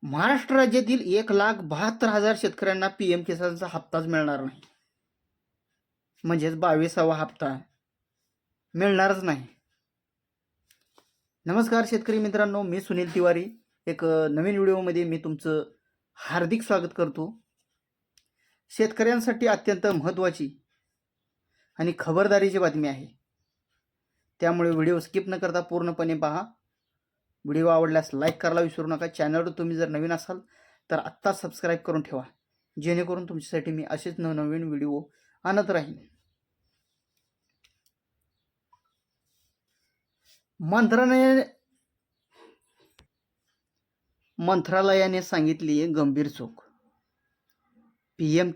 महाराष्ट्र राज्यातील 1,72,000 शेतकऱ्यांना पीएम किसानचा हप्ताच मिळणार नाही. म्हणजेच 22वा हप्ता मिळणारच नाही. नमस्कार शेतकरी मित्रांनो, मी सुनील तिवारी. एक नवीन व्हिडिओमध्ये मी तुमचं हार्दिक स्वागत करतो. शेतकऱ्यांसाठी अत्यंत महत्त्वाची आणि खबरदारीची बातमी आहे. त्यामुळे व्हिडिओ स्किप न करता पूर्णपणे पहा. व्हिडिओ आवडल्यास लाईक करायला विसरू नका. चॅनलवर तुम्ही जर नवीन असाल तर आत्ता सबस्क्राईब करून ठेवा, जेणेकरून तुमच्यासाठी मी असेच नवनवीन व्हिडिओ आणत राहीन. मंत्रालयाने सांगितली गंभीर चूक. पीएम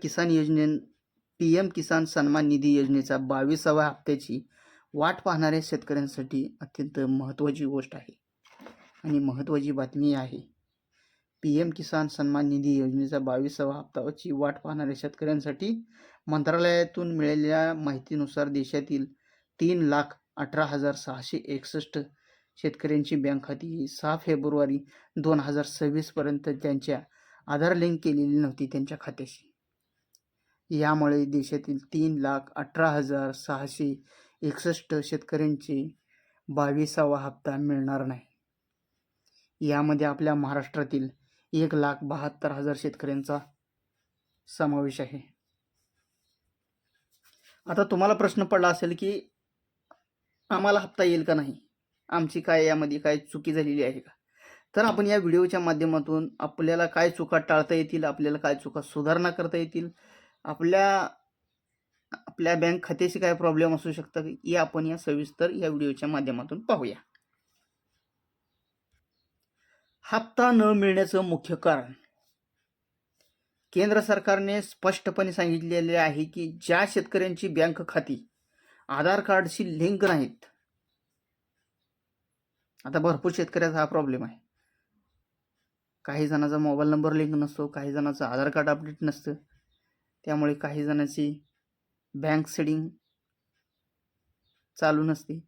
किसान सन्मान निधी योजनेचा 22वा हप्त्याची वाट पाहणाऱ्या शेतकऱ्यांसाठी अत्यंत महत्त्वाची गोष्ट आहे आणि महत्त्वाची बातमी आहे. पीएम किसान सन्मान निधी योजनेचा 22वा हप्त्याची वाट पाहणाऱ्या शेतकऱ्यांसाठी मंत्रालयातून मिळालेल्या माहितीनुसार देशातील 3,18,661 शेतकऱ्यांची बँक खाती 6 फेब्रुवारी 2026 पर्यंत त्यांच्या आधार लिंक केलेली नव्हती त्यांच्या खात्याशी. यामुळे देशातील 3,18,661 शेतकऱ्यांचे 22वा हप्ता मिळणार नाही. यामध्ये आपल्या महाराष्ट्रातील 1,72,000 शेतकऱ्यांचा समावेश आहे. आता तुम्हाला प्रश्न पडला असेल की आम्हाला हप्ता येईल का नाही, आमची काय यामध्ये काय चुकी झालेली आहे का? तर आपण या व्हिडिओच्या माध्यमातून आपल्याला काय चुका टाळता येतील, आपल्याला काय चुका सुधारणा करता येतील, आपल्या बँक खात्याशी काय प्रॉब्लेम असू शकतात, हे आपण या सविस्तर या व्हिडिओच्या माध्यमातून पाहूया. हप्ता न मिळण्याचं मुख्य कारण केंद्र सरकारने स्पष्टपणे सांगितलेले आहे की ज्या शेतकऱ्यांची बँक खाती आधार कार्डशी लिंक नाहीत, आता भरपूर शेतकऱ्याचा हा प्रॉब्लेम आहे. काही जणांचा मोबाईल नंबर लिंक नसतो, काही जणांचं आधार कार्ड अपडेट नसतं, त्यामुळे काही जणांची बँक सेडिंग चालू नसते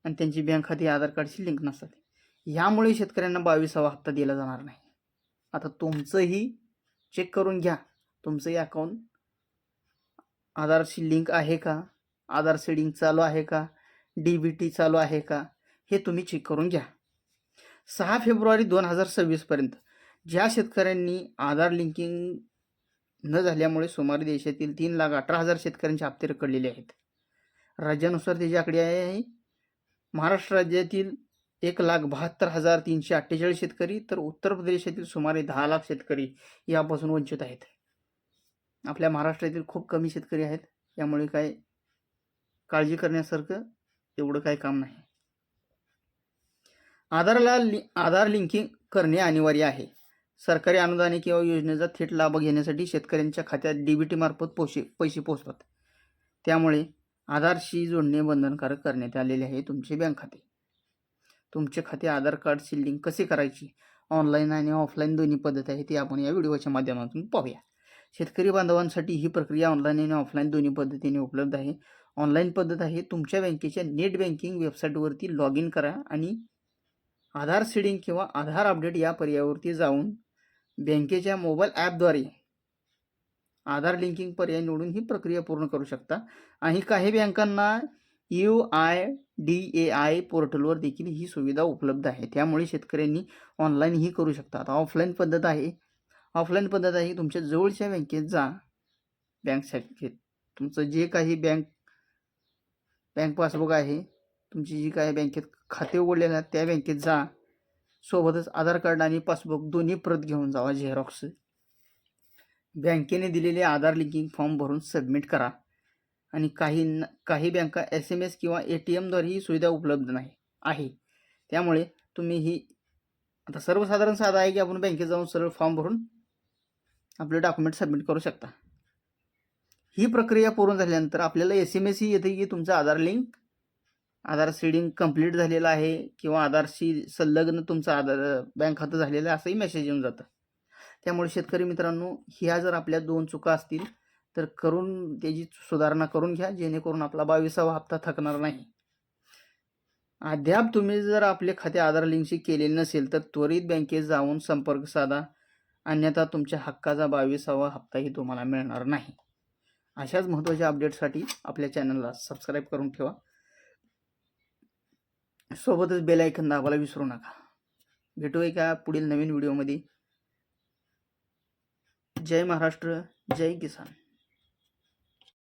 आणि त्यांची बँक खाती आधार कार्डशी लिंक नसतात. यामुळे शेतकऱ्यांना 22वा हप्ता दिला जाणार नाही. आता तुमचंही चेक करून घ्या, तुमचंही अकाउंट आधारशी लिंक आहे का, आधार सेडिंग चालू आहे का, DBT चालू आहे का, हे तुम्ही चेक करून घ्या. 6 फेब्रुवारी 2026 पर्यंत ज्या शेतकऱ्यांनी आधार लिंकिंग न झाल्यामुळे सुमारे देशातील 3,18,000 शेतकऱ्यांचे हप्ते रखडलेले आहेत. राज्यानुसार त्याची आकडे आहे. महाराष्ट्र राज्यातील 1,72,348 शेतकरी, तर उत्तर प्रदेशातील सुमारे 10 लाख शेतकरी यापासून वंचित आहेत. आपल्या महाराष्ट्रातील खूप कमी शेतकरी आहेत, यामुळे काय काळजी करण्यासारखं एवढं काही काम नाही. आधार लिंकिंग करणे अनिवार्य आहे. सरकारी अनुदाने किंवा योजनेचा थेट लाभ घेण्यासाठी शेतकऱ्यांच्या खात्यात DBT मार्फत पैसे पोहोचतात. त्यामुळे आधारशी जोडणे बंधनकारक करण्यात आलेले आहे. तुमचे बँक खाते, तुमचे खाते आधार कार्डशी लिंक कसे करायची, ऑनलाईन आणि ऑफलाईन दोन्ही पद्धत आहे, ती आपण या व्हिडिओच्या माध्यमातून पाहूया. शेतकरी बांधवांसाठी ही प्रक्रिया ऑनलाईन आणि ऑफलाईन दोन्ही पद्धतीने उपलब्ध आहे. ऑनलाईन पद्धत आहे, तुमच्या बँकेच्या नेट बँकिंग वेबसाईटवरती लॉग इन करा आणि आधार सीडिंग किंवा आधार अपडेट या पर्यायावरती जाऊन बँकेच्या मोबाईल ॲपद्वारे आधार लिंकिंग पर्याय निवडून ही प्रक्रिया पूर्ण करू शकता. आणि काही बँकांना UIDAI पोर्टलवर देखील ही सुविधा उपलब्ध आहे. त्यामुळे शेतकऱ्यांनी ऑनलाईन ही करू शकता. आता ऑफलाईन पद्धत आहे, तुमच्या जवळच्या बँकेत जा, बँक शाखेत तुमचं जे काही बँक पासबुक आहे, तुमची जी काही बँकेत खाते उघडलेलं आहे त्या बँकेत जा, सोबतच आधार कार्ड आणि पासबुक दोन्ही प्रत घेऊन जावा, झेरॉक्स. बँकेने दिलेले आधार लिंकिंग फॉर्म भरून सबमिट करा. आणि काही बँका SMS किंवा ATMद्वारे ही सुविधा उपलब्ध नाही आहे. त्यामुळे तुम्ही ही आता सर्वसाधारण साधा आहे की आपण बँकेत जाऊन सरळ फॉर्म भरून आपले डॉक्युमेंट सबमिट करू शकता. ही प्रक्रिया पूर्ण झाल्यानंतर आपल्याला SMS ही येते की तुमचं आधार सीडिंग कंप्लीट झालेलं आहे किंवा आधारशी संलग्न तुमचं आधार बँक खातं झालेलं आहे, असंही मेसेज येऊन जातं. त्यामुळे शेतकरी मित्रांनो, ह्या जर आपल्या 2 चुका असतील तर त्याची सुधारणा करून घ्या, जेणेकरून आपला 22वा हप्ता थकणार नाही. अद्याप तुम्ही जर आपले खाते आधार लिंकशी केलेले नसेल तर त्वरित बँकेत जाऊन संपर्क साधा, अन्यथा तुमच्या हक्काचा 22वा हप्ताही तुम्हाला मिळणार नाही. अशाच महत्त्वाच्या अपडेट्ससाठी आपल्या चॅनलला सबस्क्राईब करून ठेवा. सोबतच बेल आयकॉन दाबायला विसरू नका. भेटूया का पुढील नवीन व्हिडिओमध्ये. जय महाराष्ट्र, जय किसान.